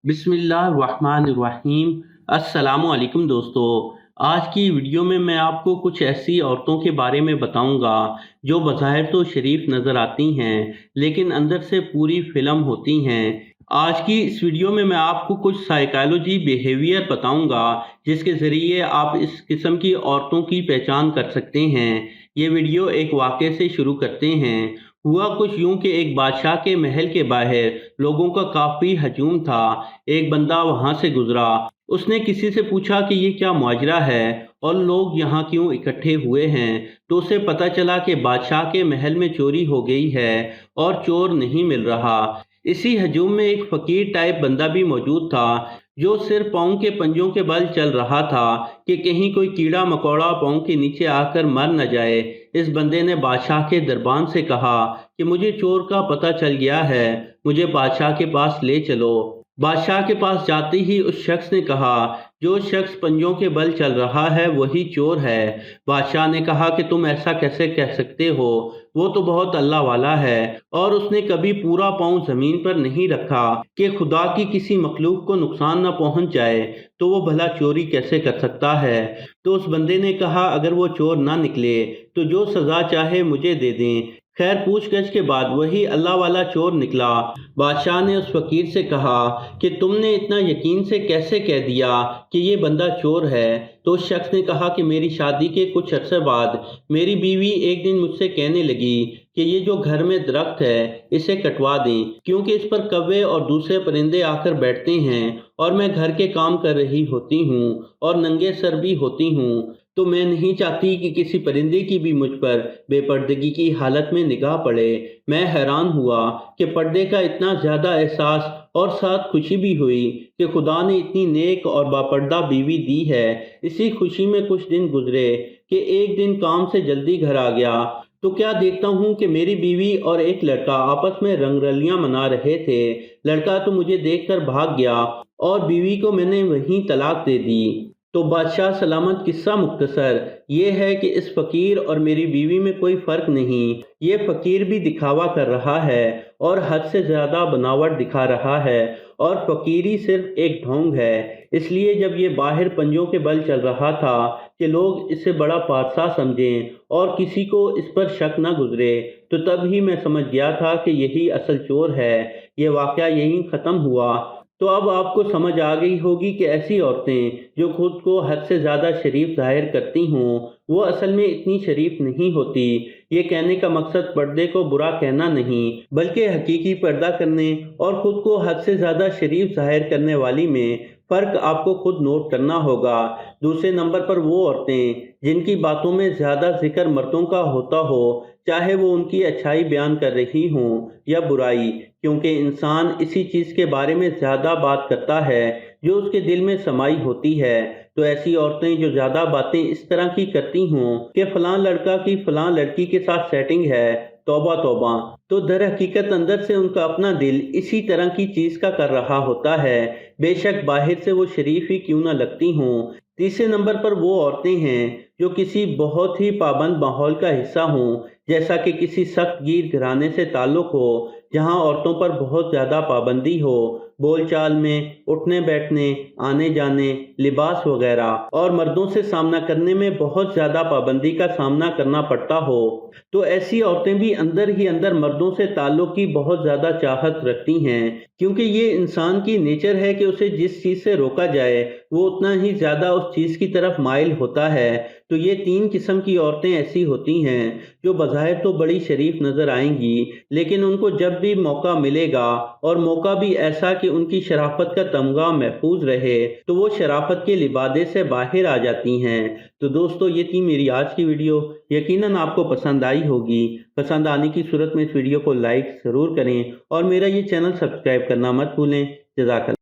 बिस्मिल्लाहिर्रहमानिर्रहीम। अस्सलामुअलैकुम दोस्तों। आज की वीडियो में मैं आपको कुछ ऐसी औरतों के बारे में बताऊंगा जो बज़ाहिर तो शरीफ नज़र आती हैं लेकिन अंदर से पूरी फिल्म होती हैं। आज की इस वीडियो में मैं आपको कुछ साइकोलॉजी बिहेवियर बताऊंगा जिसके ज़रिए आप इस किस्म की औरतों की पहचान कर सकते हैं। ये वीडियो एक वाक़े से शुरू करते हैं। हुआ कुछ यूं कि एक बादशाह के महल के बाहर लोगों का काफ़ी हजूम था। एक बंदा वहां से गुजरा। उसने किसी से पूछा कि ये क्या माजरा है और लोग यहाँ क्यों इकट्ठे हुए हैं। तो उसे पता चला कि बादशाह के महल में चोरी हो गई है और चोर नहीं मिल रहा। इसी हजूम में एक फकीर टाइप बंदा भी मौजूद था जो सिर्फ पाँव के पंजों के बल चल रहा था कि कहीं कोई कीड़ा मकोड़ा पाँव के नीचे आकर मर न जाए। इस बंदे ने बादशाह के दरबान से कहा कि मुझे चोर का पता चल गया है, मुझे बादशाह के पास ले चलो। बादशाह के पास जाते ही उस शख्स ने कहा, जो शख्स पंजों के बल चल रहा है वही चोर है। बादशाह ने कहा कि तुम ऐसा कैसे कह सकते हो, वो तो बहुत अल्लाह वाला है और उसने कभी पूरा पाँव जमीन पर नहीं रखा कि खुदा की किसी मखलूक को नुकसान न पहुंच जाए, तो वो भला चोरी कैसे कर सकता है। तो उस बंदे ने कहा, अगर वो चोर ना निकले तो जो सजा चाहे मुझे दे दें। खैर पूछगछ के बाद वही अल्लाह वाला चोर निकला। बादशाह ने उस फकीर से कहा कि तुमने इतना यकीन से कैसे कह दिया कि ये बंदा चोर है। तो उस शख्स ने कहा कि मेरी शादी के कुछ अरसे बाद मेरी बीवी एक दिन मुझसे कहने लगी कि ये जो घर में दरख्त है इसे कटवा दें, क्योंकि इस पर कौवे और दूसरे परिंदे आकर बैठते हैं और मैं घर के काम कर रही होती हूँ और नंगे सर भी होती हूँ, तो मैं नहीं चाहती कि किसी परिंदे की भी मुझ पर बेपर्दगी की हालत में निगाह पड़े। मैं हैरान हुआ कि पर्दे का इतना ज़्यादा एहसास और साथ खुशी भी हुई कि खुदा ने इतनी नेक और बापर्दा बीवी दी है। इसी खुशी में कुछ दिन गुजरे कि एक दिन काम से जल्दी घर आ गया तो क्या देखता हूँ कि मेरी बीवी और एक लड़का आपस में रंगरलियां मना रहे थे। लड़का तो मुझे देखकर भाग गया और बीवी को मैंने वहीं तलाक दे दी। तो बादशाह सलामत किस्सा मुख्तसर ये है कि इस फकीर और मेरी बीवी में कोई फर्क नहीं। ये फकीर भी दिखावा कर रहा है और हद से ज्यादा बनावट दिखा रहा है और फकीरी सिर्फ एक ढोंग है। इसलिए जब ये बाहर पंजों के बल चल रहा था कि लोग इसे बड़ा पादशाह समझें और किसी को इस पर शक न गुजरे, तो तब ही मैं समझ गया था कि यही असल चोर है। ये वाकया यहीं ख़त्म हुआ। तो अब आपको समझ आ गई होगी कि ऐसी औरतें जो खुद को हद से ज़्यादा शरीफ जाहिर करती हों वो असल में इतनी शरीफ नहीं होती। ये कहने का मकसद पर्दे को बुरा कहना नहीं बल्कि हकीकी पर्दा करने और खुद को हद से ज़्यादा शरीफ जाहिर करने वाली में फ़र्क आपको खुद नोट करना होगा। दूसरे नंबर पर वो औरतें जिनकी बातों में ज़्यादा जिक्र मर्दों का होता हो, चाहे वो उनकी अच्छाई बयान कर रही हों या बुराई, क्योंकि इंसान इसी चीज़ के बारे में ज़्यादा बात करता है जो उसके दिल में समाई होती है। तो ऐसी औरतें जो ज़्यादा बातें इस तरह की करती हों कि फ़लाँ लड़का की फ़लाँ लड़की के साथ सेटिंग है, तौबा तौबा, तो दर हकीकत अंदर से उनका अपना दिल इसी तरह की चीज़ का कर रहा होता है, बेशक बाहर से वो शरीफ ही क्यों ना लगती हों। तीसरे नंबर पर वो औरतें हैं जो किसी बहुत ही पाबंद माहौल का हिस्सा हों, जैसा कि किसी सख्त गीर घराने से ताल्लुक़ हो जहां औरतों पर बहुत ज़्यादा पाबंदी हो, बोलचाल में, उठने बैठने, आने जाने, लिबास वगैरह, और मर्दों से सामना करने में बहुत ज़्यादा पाबंदी का सामना करना पड़ता हो। तो ऐसी औरतें भी अंदर ही अंदर मर्दों से ताल्लुक़ की बहुत ज़्यादा चाहत रखती हैं, क्योंकि ये इंसान की नेचर है कि उसे जिस चीज़ से रोका जाए वो उतना ही ज़्यादा उस चीज़ की तरफ माइल होता है। तो ये तीन किस्म की औरतें ऐसी होती हैं जो बज़ाहिर तो बड़ी शरीफ नज़र आएंगी, लेकिन उनको जब भी मौका मिलेगा और मौका भी ऐसा कि उनकी शराफत का तमगा महफूज रहे, तो वो शराफत के लिबादे से बाहर आ जाती हैं। तो दोस्तों ये थी मेरी आज की वीडियो। यकीनन आपको पसंद आई होगी। पसंद आने की सूरत में इस वीडियो को लाइक ज़रूर करें और मेरा ये चैनल सब्सक्राइब करना मत भूलें। जज़ाकल्लाह।